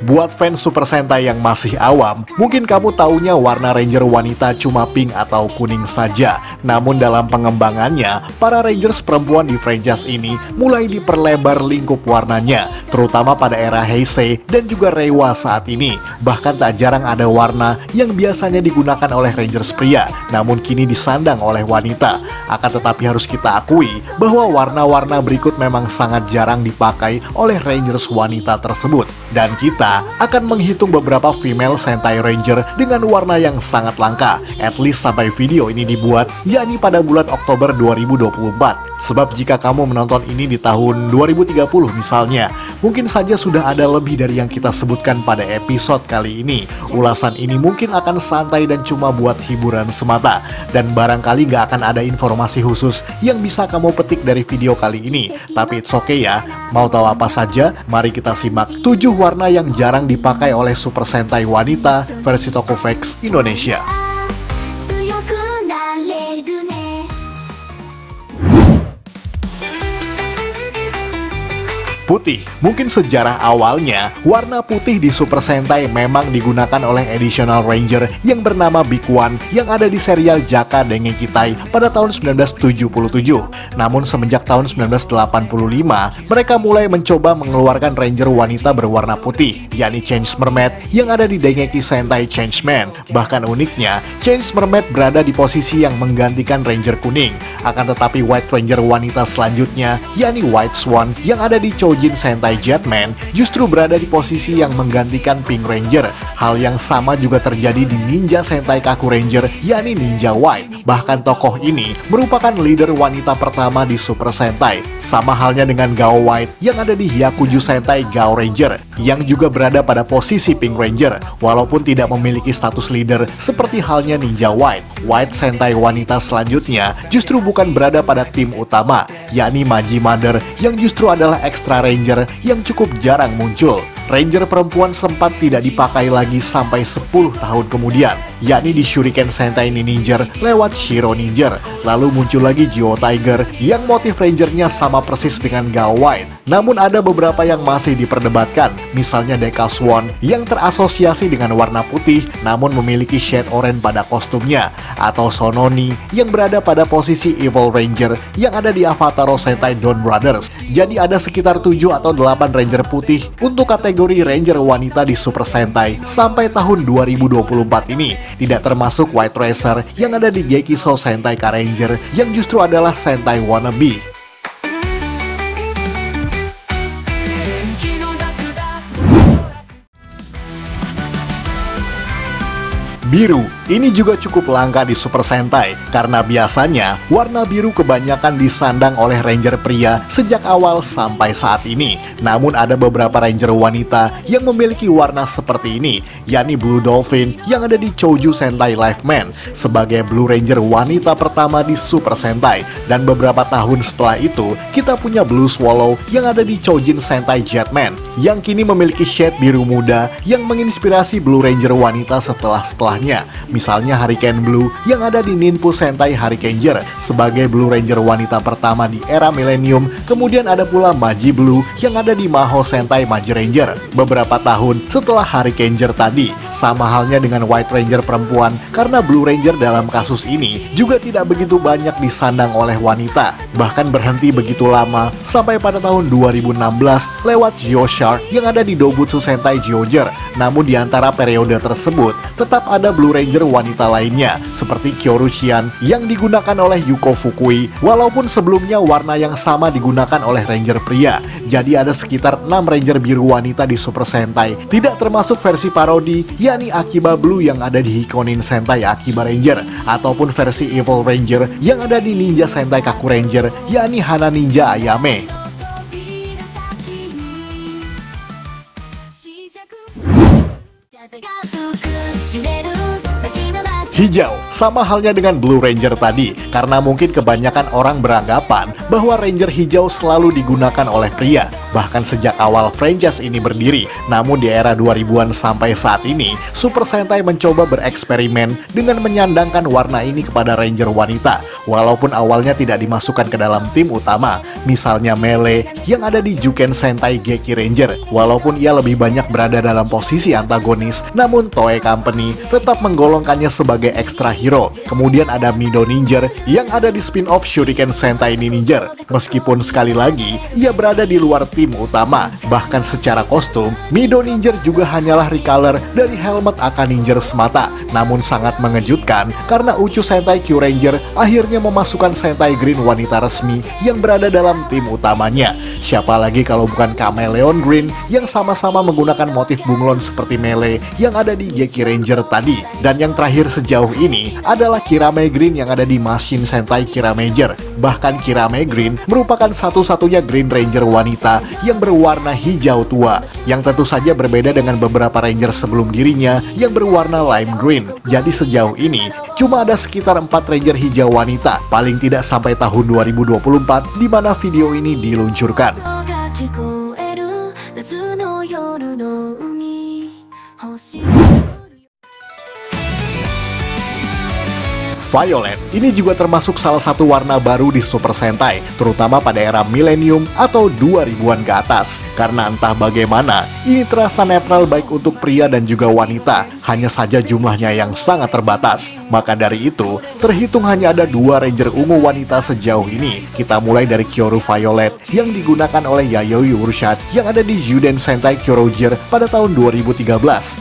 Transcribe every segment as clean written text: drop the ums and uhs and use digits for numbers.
Buat fans Super Sentai yang masih awam, mungkin kamu taunya warna Ranger wanita cuma pink atau kuning saja. Namun dalam pengembangannya, para Rangers perempuan di franchise ini mulai diperlebar lingkup warnanya, terutama pada era Heisei dan juga Reiwa saat ini. Bahkan tak jarang ada warna yang biasanya digunakan oleh Rangers pria, namun kini disandang oleh wanita. Akan tetapi harus kita akui bahwa warna-warna berikut memang sangat jarang dipakai oleh Rangers wanita tersebut. Dan kita akan menghitung beberapa female Sentai Ranger dengan warna yang sangat langka, at least sampai video ini dibuat, yakni pada bulan Oktober 2024. Sebab jika kamu menonton ini di tahun 2030 misalnya, mungkin saja sudah ada lebih dari yang kita sebutkan pada episode kali ini. Ulasan ini mungkin akan santai dan cuma buat hiburan semata, dan barangkali gak akan ada informasi khusus yang bisa kamu petik dari video kali ini. Tapi it's okay ya, mau tahu apa saja? Mari kita simak 7 warna yang jarang dipakai oleh Super Sentai wanita versi Tokofax Indonesia. Putih. Mungkin sejarah awalnya, warna putih di Super Sentai memang digunakan oleh Additional Ranger yang bernama Big One yang ada di serial Jaka Dengekitai pada tahun 1977. Namun semenjak tahun 1985, mereka mulai mencoba mengeluarkan Ranger wanita berwarna putih, yakni Change Mermaid yang ada di Dengeki Sentai Changeman. Bahkan uniknya, Change Mermaid berada di posisi yang menggantikan Ranger kuning. Akan tetapi White Ranger wanita selanjutnya, yakni White Swan yang ada di Chojin Sentai Jetman, justru berada di posisi yang menggantikan Pink Ranger. Hal yang sama juga terjadi di Ninja Sentai Kaku Ranger, yakni Ninja White. Bahkan tokoh ini merupakan leader wanita pertama di Super Sentai. Sama halnya dengan Gao White yang ada di Hyakuju Sentai Gao Ranger, yang juga berada pada posisi Pink Ranger, walaupun tidak memiliki status leader seperti halnya Ninja White. White Sentai wanita selanjutnya justru bukan berada pada tim utama, yakni Maji Mother yang justru adalah extra Ranger yang cukup jarang muncul. Ranger perempuan sempat tidak dipakai lagi sampai 10 tahun kemudian, yakni di Shuriken Sentai Ninja lewat Shiro Ninja. Lalu muncul lagi Geo Tiger yang motif Rangernya sama persis dengan Gao White. Namun ada beberapa yang masih diperdebatkan, misalnya Deca Swan yang terasosiasi dengan warna putih namun memiliki shade orange pada kostumnya, atau Sononi yang berada pada posisi Evil Ranger yang ada di Avataro Sentai Dawn Brothers. Jadi ada sekitar 7 atau 8 Ranger putih untuk kategori Ranger wanita di Super Sentai sampai tahun 2024 ini, tidak termasuk White Racer yang ada di Gekiso Sentai Ka-Ranger yang justru adalah Sentai wannabe. Biru. Ini juga cukup langka di Super Sentai, karena biasanya warna biru kebanyakan disandang oleh Ranger pria sejak awal sampai saat ini. Namun ada beberapa Ranger wanita yang memiliki warna seperti ini, yakni Blue Dolphin yang ada di Choju Sentai Lifeman sebagai Blue Ranger wanita pertama di Super Sentai. Dan beberapa tahun setelah itu, kita punya Blue Swallow yang ada di Chojin Sentai Jetman, yang kini memiliki shade biru muda yang menginspirasi Blue Ranger wanita setelahnya. Misalnya Hurricane Blue yang ada di Ninpu Sentai Hurricaneger sebagai Blue Ranger wanita pertama di era Millennium. Kemudian ada pula Maji Blue yang ada di Maho Sentai Maji Ranger beberapa tahun setelah Hurricaneger tadi. Sama halnya dengan White Ranger perempuan, karena Blue Ranger dalam kasus ini juga tidak begitu banyak disandang oleh wanita. Bahkan berhenti begitu lama sampai pada tahun 2016 lewat Geoshark yang ada di Dobutsu Sentai Geoger. Namun di antara periode tersebut tetap ada Blue Ranger wanita lainnya seperti Kyoruchian yang digunakan oleh Yuko Fukui, walaupun sebelumnya warna yang sama digunakan oleh Ranger pria. Jadi ada sekitar 6 Ranger biru wanita di Super Sentai, tidak termasuk versi parodi yakni Akiba Blue yang ada di Hikonin Sentai Akiba Ranger, ataupun versi Evil Ranger yang ada di Ninja Sentai Kaku Ranger yakni Hana Ninja Ayame. Hijau, sama halnya dengan Blue Ranger tadi, karena mungkin kebanyakan orang beranggapan bahwa Ranger hijau selalu digunakan oleh pria. bahkan sejak awal franchise ini berdiri. Namun di era 2000-an sampai saat ini, Super Sentai mencoba bereksperimen dengan menyandangkan warna ini kepada Ranger wanita, walaupun awalnya tidak dimasukkan ke dalam tim utama. Misalnya Melee yang ada di Juken Sentai Geki Ranger, walaupun ia lebih banyak berada dalam posisi antagonis, namun Toei Company tetap menggolongkannya sebagai ekstra hero. Kemudian ada Mido Ninja yang ada di spin-off Shuriken Sentai Ninja. Meskipun sekali lagi ia berada di luar tim utama, bahkan secara kostum Mido Ninja juga hanyalah recolor dari helmet Aka Ninja semata. Namun sangat mengejutkan karena Uchu Sentai Q Ranger akhirnya memasukkan Sentai Green wanita resmi yang berada dalam tim utamanya. Siapa lagi kalau bukan Chameleon Green yang sama-sama menggunakan motif bunglon seperti Melee yang ada di Geki Ranger tadi. Dan yang terakhir sejauh ini adalah Kirame Green yang ada di Machine Sentai Kiramager. Bahkan Kirame Green merupakan satu-satunya Green Ranger wanita yang berwarna hijau tua, yang tentu saja berbeda dengan beberapa Ranger sebelum dirinya yang berwarna lime green. Jadi sejauh ini cuma ada sekitar 4 Ranger hijau wanita, paling tidak sampai tahun 2024 di mana video ini diluncurkan. Violet ini juga termasuk salah satu warna baru di Super Sentai, terutama pada era milenium atau 2000-an ke atas. Karena entah bagaimana, ini terasa netral baik untuk pria dan juga wanita, hanya saja jumlahnya yang sangat terbatas. Maka dari itu, terhitung hanya ada 2 Ranger ungu wanita sejauh ini. Kita mulai dari Kyoru Violet yang digunakan oleh Yayoi Urushat yang ada di Juden Sentai Kyoroger pada tahun 2013.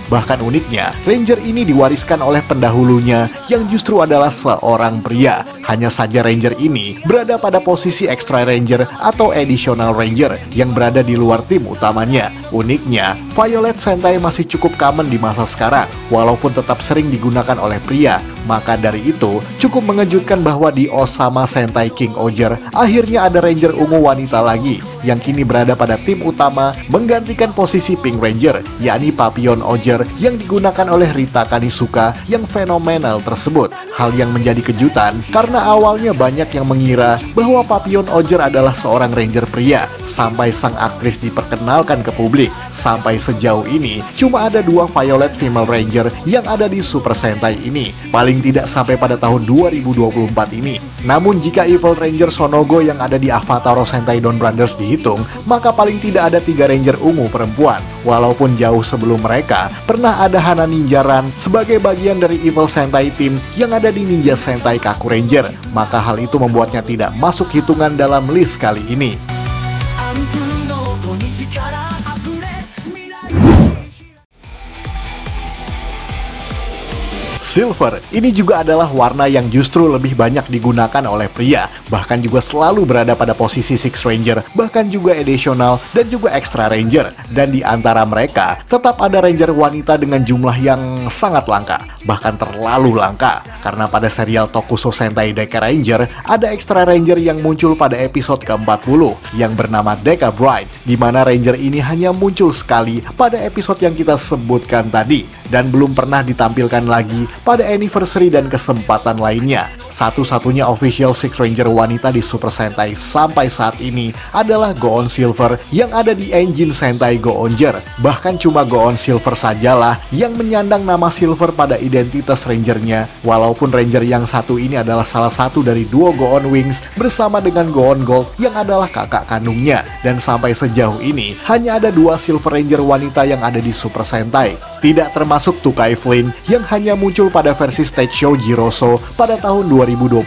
Bahkan uniknya, Ranger ini diwariskan oleh pendahulunya yang justru adalah seorang pria. Hanya saja Ranger ini berada pada posisi Extra Ranger atau Additional Ranger yang berada di luar tim utamanya. Uniknya, Violet Sentai masih cukup common di masa sekarang, walaupun tetap sering digunakan oleh pria. Maka dari itu, cukup mengejutkan bahwa di Osama Sentai King Oger, akhirnya ada Ranger ungu wanita lagi, yang kini berada pada tim utama menggantikan posisi Pink Ranger, yakni Papillon Oger yang digunakan oleh Rita Kanisuka yang fenomenal tersebut. Hal yang menjadi kejutan karena awalnya banyak yang mengira bahwa Papillon Oger adalah seorang Ranger pria, sampai sang aktris diperkenalkan ke publik. Sampai sejauh ini, cuma ada 2 Violet Female Ranger yang ada di Super Sentai ini, paling tidak sampai pada tahun 2024 ini. Namun jika Evil Ranger Sonogo yang ada di Avataro Sentai Dawn Brothers dihitung, maka paling tidak ada 3 Ranger ungu perempuan. Walaupun jauh sebelum mereka, pernah ada Hana Ninja Ran sebagai bagian dari Evil Sentai Team yang ada di Ninja Sentai Kaku Ranger, maka hal itu membuatnya tidak masuk hitungan dalam list kali ini. Silver ini juga adalah warna yang justru lebih banyak digunakan oleh pria, bahkan juga selalu berada pada posisi Six Ranger, bahkan juga Additional dan juga Extra Ranger. Dan di antara mereka tetap ada Ranger wanita dengan jumlah yang sangat langka, bahkan terlalu langka, karena pada serial Tokusou Sentai Deka Ranger ada Extra Ranger yang muncul pada episode ke-40 yang bernama Deka Bright, di mana Ranger ini hanya muncul sekali pada episode yang kita sebutkan tadi dan belum pernah ditampilkan lagi pada anniversary dan kesempatan lainnya. Satu-satunya official Six Ranger wanita di Super Sentai sampai saat ini adalah Go-On Silver yang ada di Engine Sentai Go-Onger. Bahkan cuma Go-On Silver sajalah yang menyandang nama Silver pada identitas Rangernya, walaupun Ranger yang satu ini adalah salah satu dari duo Go-On Wings bersama dengan Go-On Gold yang adalah kakak kandungnya. Dan sampai sejauh ini hanya ada 2 Silver Ranger wanita yang ada di Super Sentai, tidak termasuk Tukai Flynn yang hanya muncul pada versi stage show Jiroso pada tahun 2022,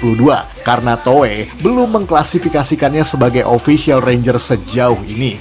karena Toei belum mengklasifikasikannya sebagai official Ranger sejauh ini.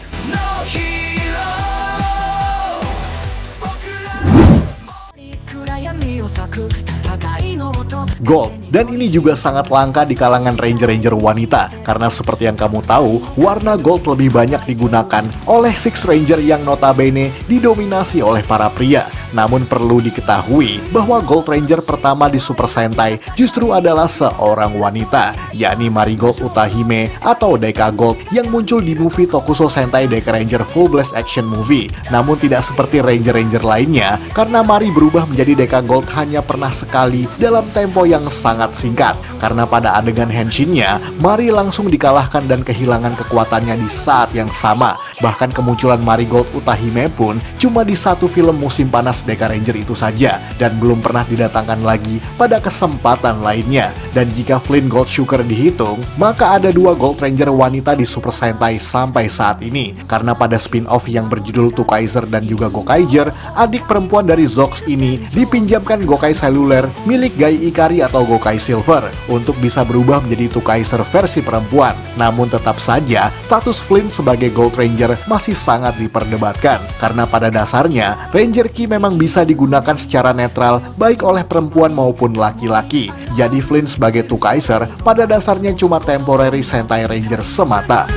Gold, dan ini juga sangat langka di kalangan Ranger-Ranger wanita, karena seperti yang kamu tahu, warna gold lebih banyak digunakan oleh Six Ranger yang notabene didominasi oleh para pria. Namun perlu diketahui bahwa Gold Ranger pertama di Super Sentai justru adalah seorang wanita, yakni Marigold Utahime atau Deka Gold yang muncul di movie Tokusho Sentai Deka Ranger Full Blast Action Movie. Namun tidak seperti Ranger-Ranger lainnya, karena Mari berubah menjadi Deka Gold hanya pernah sekali dalam tempo yang sangat singkat. Karena pada adegan henshinnya, Mari langsung dikalahkan dan kehilangan kekuatannya di saat yang sama. Bahkan kemunculan Marigold Utahime pun cuma di satu film musim panas Deka Ranger itu saja, dan belum pernah didatangkan lagi pada kesempatan lainnya. Dan jika Flynn Gold Sugar dihitung, maka ada 2 Gold Ranger wanita di Super Sentai sampai saat ini. Karena pada spin-off yang berjudul Tukaizer dan juga Gokaiger, adik perempuan dari Zox ini dipinjamkan Gokai Seluler milik Gai Ikari atau Gokai Silver untuk bisa berubah menjadi Tukaizer versi perempuan. Namun tetap saja, status Flynn sebagai Gold Ranger masih sangat diperdebatkan, karena pada dasarnya Ranger Ki memang bisa digunakan secara netral baik oleh perempuan maupun laki-laki. Jadi Flynn sebagai Tukaizer pada dasarnya cuma temporary Sentai Ranger semata.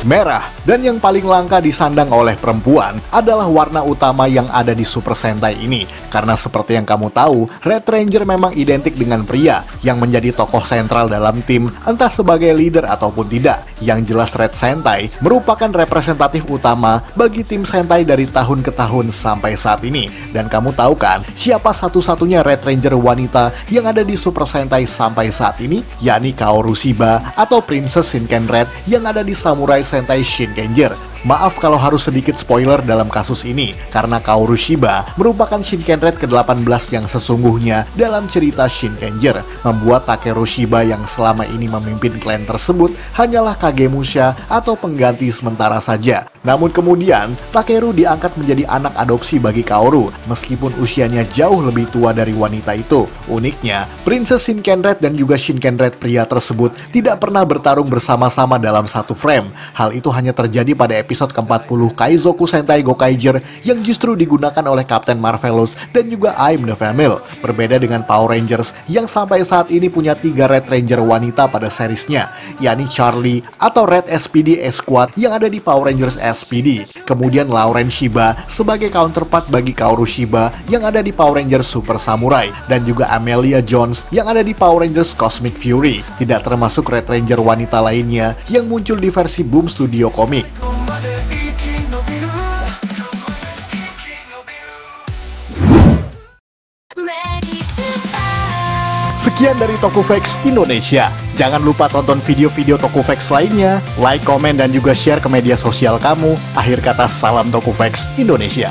Merah, dan yang paling langka disandang oleh perempuan adalah warna utama yang ada di Super Sentai ini. Karena seperti yang kamu tahu, Red Ranger memang identik dengan pria yang menjadi tokoh sentral dalam tim, entah sebagai leader ataupun tidak. Yang jelas Red Sentai merupakan representatif utama bagi tim Sentai dari tahun ke tahun sampai saat ini. Dan kamu tahu kan, siapa satu-satunya Red Ranger wanita yang ada di Super Sentai sampai saat ini? Yakni Kaoru Shiba atau Princess Shinken Red yang ada di Samurai Sentai Shinkenger. Maaf kalau harus sedikit spoiler dalam kasus ini, karena Kaoru Shiba merupakan Shinken Red ke-18 yang sesungguhnya dalam cerita Shinkenger, membuat Takeru Shiba yang selama ini memimpin klan tersebut hanyalah Kagemusha atau pengganti sementara saja. Namun kemudian, Takeru diangkat menjadi anak adopsi bagi Kaoru, meskipun usianya jauh lebih tua dari wanita itu. Uniknya, Princess Shinken Red dan juga Shinken Red pria tersebut tidak pernah bertarung bersama-sama dalam satu frame. Hal itu hanya terjadi pada episode ke-40 Kaizoku Sentai Gokaiger yang justru digunakan oleh Captain Marvelous dan juga I'm the Family. Berbeda dengan Power Rangers yang sampai saat ini punya 3 Red Ranger wanita pada serisnya, yakni Charlie atau Red SPD Squad yang ada di Power Rangers SPD. Kemudian Lauren Shiba sebagai counterpart bagi Kaoru Shiba yang ada di Power Rangers Super Samurai, dan juga Amelia Jones yang ada di Power Rangers Cosmic Fury. Tidak termasuk Red Ranger wanita lainnya yang muncul di versi Boom Studio Comic. Sekian dari Tokufex Indonesia. Jangan lupa tonton video-video Tokufex lainnya, like, komen, dan juga share ke media sosial kamu. Akhir kata, salam Tokufex Indonesia.